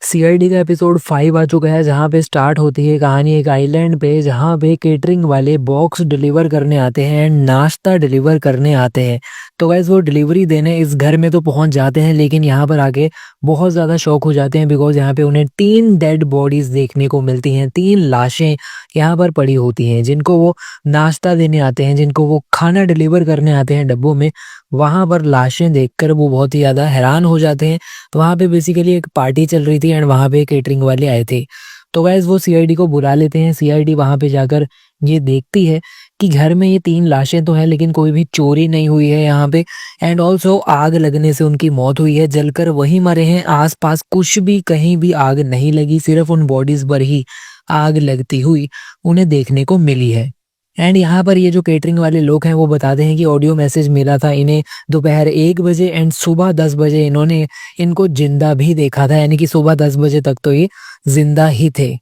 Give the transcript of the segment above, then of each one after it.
CID का episode 5 आ चुका है, जहाँ पे स्टार्ट होती है कहानी एक आइलैंड पे, जहाँ पे केटरिंग वाले बॉक्स डिलीवर करने आते हैं, नाश्ता डिलीवर करने आते हैं। तो गाइस वो डिलीवरी देने इस घर में तो पहुंच जाते हैं, लेकिन यहाँ पर आके बहुत ज़्यादा शॉक हो जाते हैं, बिकॉज यहाँ पे उन्हें 3 डेड बॉडीज देखने को मिलती हैं। 3 लाशें यहाँ पर पड़ी होती हैं, जिनको वो नाश्ता देने आते हैं, जिनको वो खाना डिलीवर करने आते हैं डब्बों में। वहाँ पर लाशें देखकर वो बहुत ही ज़्यादा हैरान हो जाते हैं। तो वहाँ पे बेसिकली एक पार्टी चल रही थी एंड वहाँ पे केटरिंग वाले आए थे। तो गाइस वो सीआईडी को बुला लेते हैं। सीआईडी वहाँ पे जाकर ये देखती है कि घर में ये 3 लाशें तो हैं, लेकिन कोई भी चोरी नहीं हुई है यहाँ पे। एंड ऑल्सो आग लगने से उनकी मौत हुई है, जलकर वहीं मरे हैं। आसपास कुछ भी कहीं भी आग नहीं लगी, सिर्फ उन बॉडीज पर ही आग लगती हुई उन्हें देखने को मिली है। एंड यहाँ पर ये जो केटरिंग वाले लोग हैं वो बताते हैं कि ऑडियो मैसेज मिला था इन्हें दोपहर 1 बजे एंड सुबह 10 बजे इन्होंने इनको जिंदा भी देखा था, यानी कि सुबह 10 बजे तक तो ये जिंदा ही थे।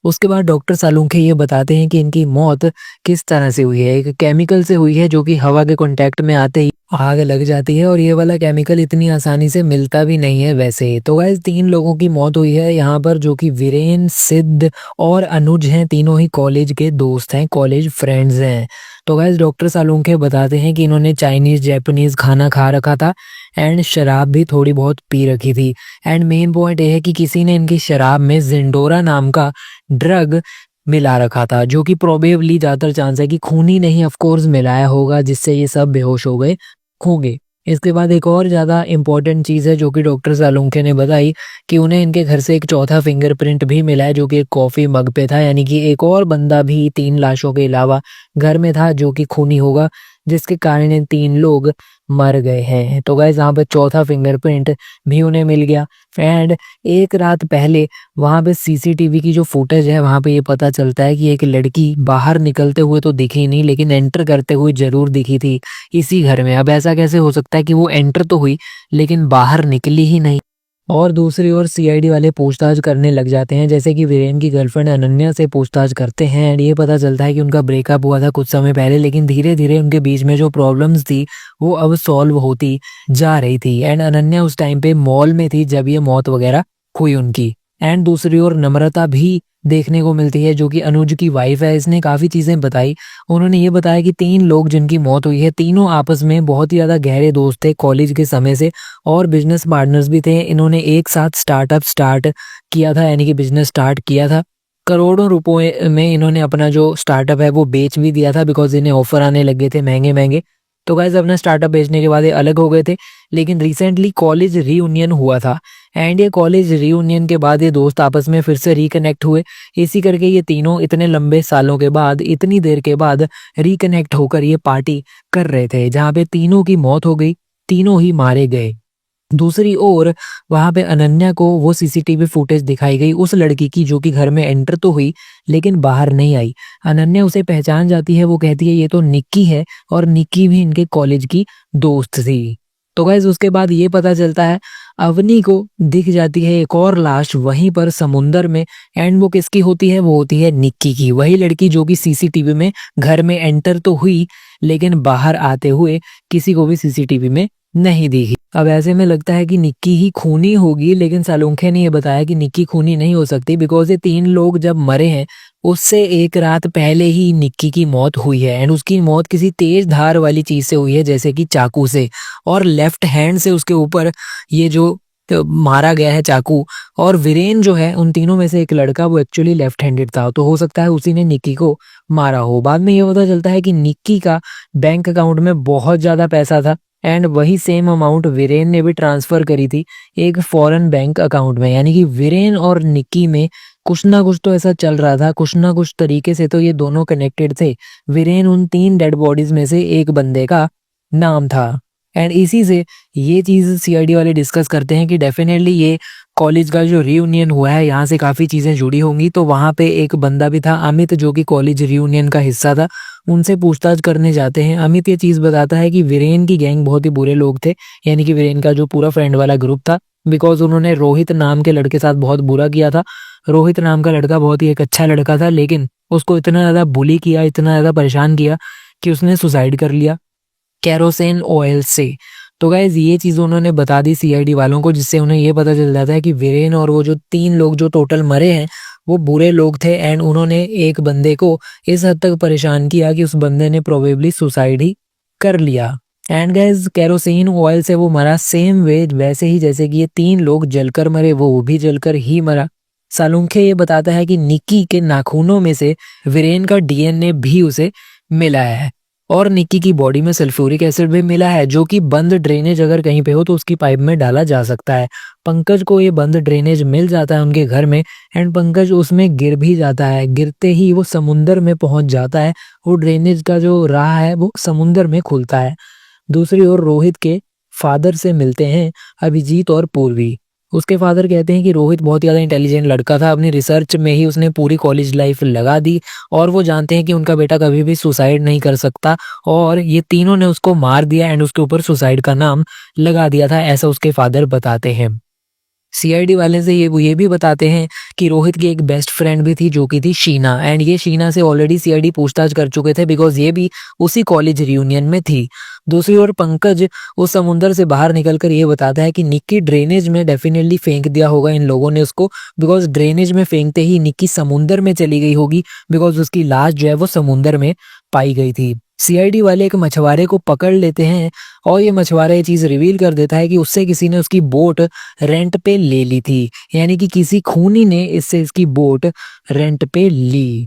उसके बाद डॉक्टर सालुंखे ये बताते हैं कि इनकी मौत किस तरह से हुई है। एक केमिकल से हुई है जो कि हवा के कांटेक्ट में आते ही आग लग जाती है, और ये वाला केमिकल इतनी आसानी से मिलता भी नहीं है वैसे। तो गाइस 3 लोगों की मौत हुई है यहाँ पर, जो कि वीरेन, सिद्ध और अनुज हैं। तीनों ही कॉलेज के दोस्त हैं, कॉलेज फ्रेंड्स हैं। तो गाइस डॉक्टर सालुंखे बताते हैं कि इन्होंने चाइनीज जैपनीज खाना खा रखा था एंड शराब भी थोड़ी बहुत पी रखी थी। एंड मेन पॉइंट ये है कि किसी ने इनकी शराब में जिंडोरा नाम का ड्रग मिला रखा था, जो कि प्रोबेबली ज्यादातर चांस है कि खूनी नहीं ऑफ कोर्स मिलाया होगा, जिससे ये सब बेहोश हो गए होंगे। इसके बाद एक और ज्यादा इंपॉर्टेंट चीज है जो कि डॉक्टर सालुंखे ने बताई कि उन्हें इनके घर से एक चौथा फिंगरप्रिंट भी मिला है, जो कि एक कॉफी मग पे था। यानी कि एक और बंदा भी 3 लाशों के अलावा घर में था जो कि खूनी होगा, जिसके कारण ये 3 लोग मर गए हैं। तो गाइस यहाँ पे चौथा फिंगरप्रिंट भी उन्हें मिल गया। एंड एक रात पहले वहां पे सीसीटीवी की जो फुटेज है, वहां पे ये पता चलता है कि एक लड़की बाहर निकलते हुए तो दिखी नहीं, लेकिन एंटर करते हुए जरूर दिखी थी इसी घर में। अब ऐसा कैसे हो सकता है कि वो एंटर तो हुई लेकिन बाहर निकली ही नहीं। और दूसरी ओर सीआईडी वाले पूछताछ करने लग जाते हैं, जैसे कि वीरेन की गर्लफ्रेंड अनन्या से पूछताछ करते हैं। एंड ये पता चलता है कि उनका ब्रेकअप हुआ था कुछ समय पहले, लेकिन धीरे धीरे उनके बीच में जो प्रॉब्लम्स थी वो अब सॉल्व होती जा रही थी। एंड अनन्या उस टाइम पे मॉल में थी जब ये मौत वगैरह हुई उनकी। एंड दूसरी ओर नम्रता भी देखने को मिलती है, जो कि अनुज की वाइफ है। इसने काफी चीजें बताई। उन्होंने ये बताया कि 3 लोग जिनकी मौत हुई है, तीनों आपस में बहुत ही ज्यादा गहरे दोस्त थे कॉलेज के समय से, और बिजनेस पार्टनर्स भी थे। इन्होंने एक साथ स्टार्टअप स्टार्ट किया था, यानी कि बिजनेस स्टार्ट किया था। करोड़ों रुपए में इन्होंने अपना जो स्टार्टअप है वो बेच भी दिया था, बिकॉज इन्हें ऑफर आने लगे थे महंगे महंगे। तो गाइस अपना स्टार्टअप बेचने के बाद ये अलग हो गए थे, लेकिन रिसेंटली कॉलेज रीयूनियन हुआ था। एंड ये कॉलेज रीयूनियन के बाद ये दोस्त आपस में फिर से रिकनेक्ट हुए। इसी करके ये तीनों इतने लंबे सालों के बाद, इतनी देर के बाद रिकनेक्ट होकर ये पार्टी कर रहे थे, जहाँ पे तीनों की मौत हो गई, तीनों ही मारे गए। दूसरी ओर वहां पे अनन्या को वो सीसीटीवी फुटेज दिखाई गई उस लड़की की, जो कि घर में एंटर तो हुई लेकिन बाहर नहीं आई। अनन्या उसे पहचान जाती है, वो कहती है ये तो निक्की है, और निक्की भी इनके कॉलेज की दोस्त थी। तो गाइस उसके बाद ये पता चलता है अवनी को दिख जाती है एक और लाश वहीं पर समुंदर में। एंड वो किसकी होती है? वो होती है निक्की की, वही लड़की जो कि सीसीटीवी में घर में एंटर तो हुई लेकिन बाहर आते हुए किसी को भी सीसीटीवी में नहीं दिखी। अब ऐसे में लगता है कि निक्की ही खूनी होगी, लेकिन सालुंखे ने ये बताया कि निक्की खूनी नहीं हो सकती, बिकॉज ये 3 लोग जब मरे हैं उससे एक रात पहले ही निक्की की मौत हुई है। एंड उसकी मौत किसी तेज धार वाली चीज से हुई है, जैसे कि चाकू से, और लेफ्ट हैंड से उसके ऊपर ये जो मारा गया है चाकू। और वीरेन जो है उन तीनों में से एक लड़का, वो एक्चुअली लेफ्ट हैंडेड था, तो हो सकता है उसी ने निक्की को मारा हो। बाद में ये पता चलता है कि निक्की का बैंक अकाउंट में बहुत ज्यादा पैसा था, एंड वही सेम अमाउंट वीरेन ने भी ट्रांसफर करी थी एक फॉरेन बैंक अकाउंट में। यानी कि वीरेन और निक्की में कुछ ना कुछ तो ऐसा चल रहा था, कुछ ना कुछ तरीके से तो ये दोनों कनेक्टेड थे। वीरेन उन 3 डेड बॉडीज में से एक बंदे का नाम था। एंड इसी से ये चीज सीआईडी वाले डिस्कस करते हैं कि डेफिनेटली ये कॉलेज का जो रियूनियन हुआ है यहाँ से काफी चीजें जुड़ी होंगी। तो वहां पे एक बंदा भी था अमित, जो कि कॉलेज रियूनियन का हिस्सा था। उनसे पूछताछ करने जाते हैं। अमित ये चीज बताता है कि वीरेन की गैंग बहुत ही बुरे लोग थे, यानी कि वीरेन का जो पूरा फ्रेंड वाला ग्रुप था, बिकॉज उन्होंने रोहित नाम के लड़के साथ बहुत बुरा किया था। रोहित नाम का लड़का बहुत ही एक अच्छा लड़का था, लेकिन उसको इतना ज्यादा बुली किया, इतना ज्यादा परेशान किया कि उसने सुसाइड कर लिया कैरोसिन ऑयल से। तो गाइज ये चीज़ उन्होंने बता दी सीआईडी वालों को, जिससे उन्हें ये पता चल जाता है कि वीरेन और वो जो 3 लोग जो टोटल मरे हैं वो बुरे लोग थे। एंड उन्होंने एक बंदे को इस हद तक परेशान किया कि उस बंदे ने प्रोबेबली सुसाइड ही कर लिया। एंड गाइज केरोसिन ऑयल से वो मरा सेम वे वैसे ही जैसे कि ये 3 लोग जलकर मरे, वो भी जलकर ही मरा। सालुंखे ये बताता है कि निक्की के नाखूनों में से वीरेन का डीएनए भी उसे मिला है और निक्की की बॉडी में सल्फ्यूरिक एसिड भी मिला है, जो कि बंद ड्रेनेज अगर कहीं पे हो तो उसकी पाइप में डाला जा सकता है। पंकज को ये बंद ड्रेनेज मिल जाता है उनके घर में एंड पंकज उसमें गिर भी जाता है। गिरते ही वो समुंदर में पहुंच जाता है। वो ड्रेनेज का जो राह है वो समुंदर में खुलता है। दूसरी ओर रोहित के फादर से मिलते हैं अभिजीत और पूर्वी। उसके फादर कहते हैं कि रोहित बहुत ज़्यादा इंटेलिजेंट लड़का था, अपनी रिसर्च में ही उसने पूरी कॉलेज लाइफ लगा दी और वो जानते हैं कि उनका बेटा कभी भी सुसाइड नहीं कर सकता और ये तीनों ने उसको मार दिया एंड उसके ऊपर सुसाइड का नाम लगा दिया था, ऐसा उसके फादर बताते हैं। सीआईडी वाले से ये भी बताते हैं कि रोहित की एक बेस्ट फ्रेंड भी थी जो कि थी शीना, एंड ये शीना से ऑलरेडी सीआईडी पूछताछ कर चुके थे बिकॉज ये भी उसी कॉलेज रियूनियन में थी। दूसरी ओर पंकज उस समुंदर से बाहर निकलकर ये बताता है कि निक्की ड्रेनेज में डेफिनेटली फेंक दिया होगा इन लोगों ने उसको, बिकॉज ड्रेनेज में फेंकते ही निक्की समुंदर में चली गई होगी बिकॉज उसकी लाश जो है वो समुंदर में पाई गई थी। सीआईडी वाले एक मछुआरे को पकड़ लेते हैं और ये मछुआरा ये चीज रिवील कर देता है कि उससे किसी ने उसकी बोट रेंट पे ले ली थी, यानी कि किसी खूनी ने इससे इसकी बोट रेंट पे ली।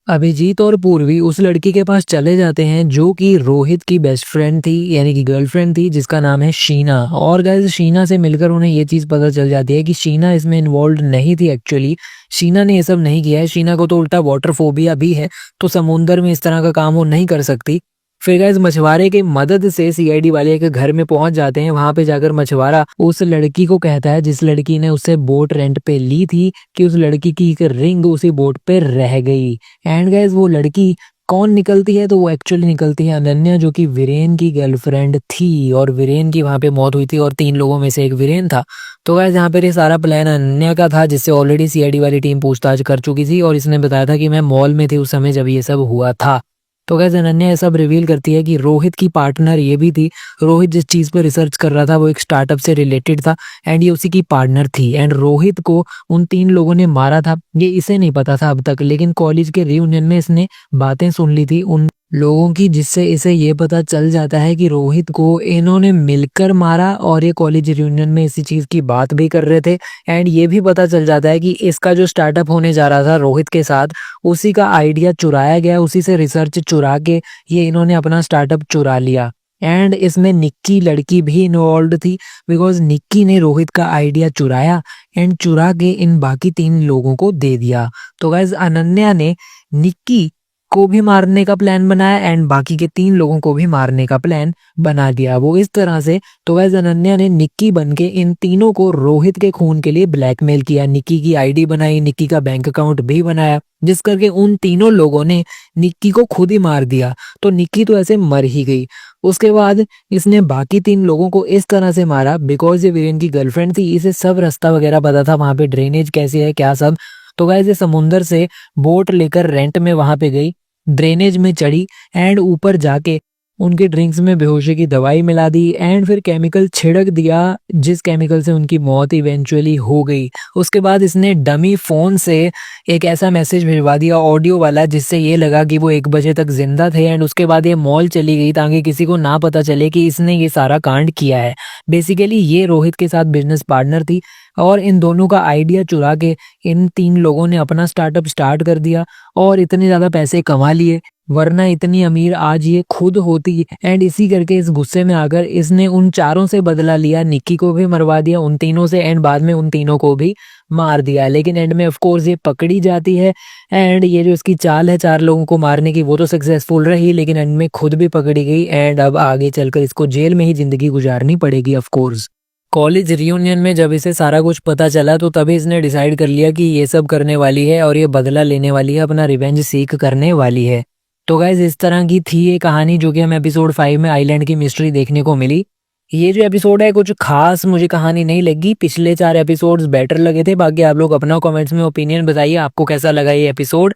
अभिजीत और पूर्वी उस लड़की के पास चले जाते हैं जो कि रोहित की बेस्ट फ्रेंड थी, यानी कि गर्लफ्रेंड थी, जिसका नाम है शीना। और गाइस शीना से मिलकर उन्हें ये चीज पता चल जाती है कि शीना इसमें इन्वॉल्व नहीं थी। एक्चुअली शीना ने ये सब नहीं किया है, शीना को तो उल्टा वाटर फोबिया भी है, तो समुंदर में इस तरह का काम वो नहीं कर सकती। फिर गाइस मछुआरे की मदद से सीआईडी वाले के घर में पहुंच जाते हैं। वहां पे जाकर मछुआरा उस लड़की को कहता है जिस लड़की ने उससे बोट रेंट पे ली थी कि उस लड़की की एक रिंग उसी बोट पे रह गई। एंड गाइस वो लड़की कौन निकलती है, तो वो एक्चुअली निकलती है अनन्या, जो कि वीरेन की गर्लफ्रेंड थी और वीरेन की वहां पे मौत हुई थी और 3 लोगों में से एक वीरेन था। तो गाइस यहाँ पे ये सारा प्लान अनन्या का था, जिससे ऑलरेडी सीआईडी वाली टीम पूछताछ कर चुकी थी और इसने बताया था कि मैं मॉल में थी उस समय जब ये सब हुआ था। तो गाइस अनन्या ये सब रिवील करती है कि रोहित की पार्टनर ये भी थी। रोहित जिस चीज पे रिसर्च कर रहा था वो एक स्टार्टअप से रिलेटेड था एंड ये उसी की पार्टनर थी। एंड रोहित को उन 3 लोगों ने मारा था, ये इसे नहीं पता था अब तक, लेकिन कॉलेज के रियूनियन में इसने बातें सुन ली थी उन लोगों की, जिससे इसे ये पता चल जाता है कि रोहित को इन्होंने मिलकर मारा और ये कॉलेज रियूनियन में इसी चीज की बात भी कर रहे थे। एंड ये भी पता चल जाता है कि इसका जो स्टार्टअप होने जा रहा था रोहित के साथ, उसी का आइडिया चुराया गया, उसी से रिसर्च चुरा के ये इन्होंने अपना स्टार्टअप चुरा लिया। एंड इसमें निक्की लड़की भी इन्वॉल्व थी बिकॉज निक्की ने रोहित का आइडिया चुराया एंड चुरा के इन बाकी 3 लोगों को दे दिया। तो गाइज अनन्या ने निक्की को भी मारने का प्लान बनाया एंड बाकी के 3 लोगों को भी मारने का प्लान बना दिया वो इस तरह से। तो गाइस अनन्या ने निक्की बनके इन तीनों को रोहित के खून के लिए ब्लैकमेल किया, निक्की की आईडी बनाई, निक्की का बैंक अकाउंट भी बनाया, जिस करके उन तीनों लोगों ने निक्की को खुद ही मार दिया। तो निक्की तो ऐसे मर ही गई। उसके बाद इसने बाकी 3 लोगों को इस तरह से मारा बिकॉज ये वीरेन की गर्लफ्रेंड थी, इसे सब रास्ता वगैरह पता था, वहां पे ड्रेनेज कैसे है क्या सब। तो गाइस ये समुंदर से बोट लेकर रेंट में वहां पे गई, ड्रेनेज में चढ़ी एंड ऊपर जाके उनके ड्रिंक्स में बेहोशी की दवाई मिला दी एंड फिर केमिकल छिड़क दिया, जिस केमिकल से उनकी मौत इवेंचुअली हो गई। उसके बाद इसने डमी फोन से एक ऐसा मैसेज भिजवा दिया ऑडियो वाला, जिससे ये लगा कि वो 1 बजे तक जिंदा थे एंड उसके बाद ये मॉल चली गई ताकि किसी को ना पता चले कि इसने ये सारा कांड किया है। बेसिकली ये रोहित के साथ बिजनेस पार्टनर थी और इन दोनों का आइडिया चुरा के इन 3 लोगों ने अपना स्टार्टअप स्टार्ट कर दिया और इतने ज्यादा पैसे कमा लिए, वरना इतनी अमीर आज ये खुद होती। एंड इसी करके इस गुस्से में आकर इसने उन 4 से बदला लिया, निक्की को भी मरवा दिया उन तीनों से एंड बाद में उन तीनों को भी मार दिया। लेकिन एंड में ऑफ कोर्स ये पकड़ी जाती है एंड ये जो इसकी चाल है 4 लोगों को मारने की वो तो सक्सेसफुल रही, लेकिन एंड में खुद भी पकड़ी गई एंड अब आगे चलकर इसको जेल में ही जिंदगी गुजारनी पड़ेगी ऑफ कोर्स। कॉलेज रियूनियन में जब इसे सारा कुछ पता चला तो तभी इसने डिसाइड कर लिया कि ये सब करने वाली है और ये बदला लेने वाली है, अपना रिवेंज सीख करने वाली है। तो गाइज इस तरह की थी ये कहानी जो कि हमें एपिसोड 5 में आइलैंड की मिस्ट्री देखने को मिली। ये जो एपिसोड है कुछ खास मुझे कहानी नहीं लगी, पिछले 4 एपिसोड्स बेटर लगे थे। बाकी आप लोग अपना कमेंट्स में ओपिनियन बताइए आपको कैसा लगा ये एपिसोड।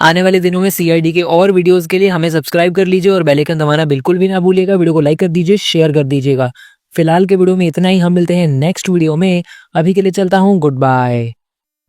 आने वाले दिनों में सीआईडी के और वीडियोस के लिए हमें सब्सक्राइब कर लीजिए और बेल आइकन दबाना बिल्कुल भी ना भूलिएगा। वीडियो को लाइक कर दीजिए, शेयर कर दीजिएगा। फिलहाल के वीडियो में इतना ही, हम मिलते हैं नेक्स्ट वीडियो में। अभी के लिए चलता हूँ, गुड बाय।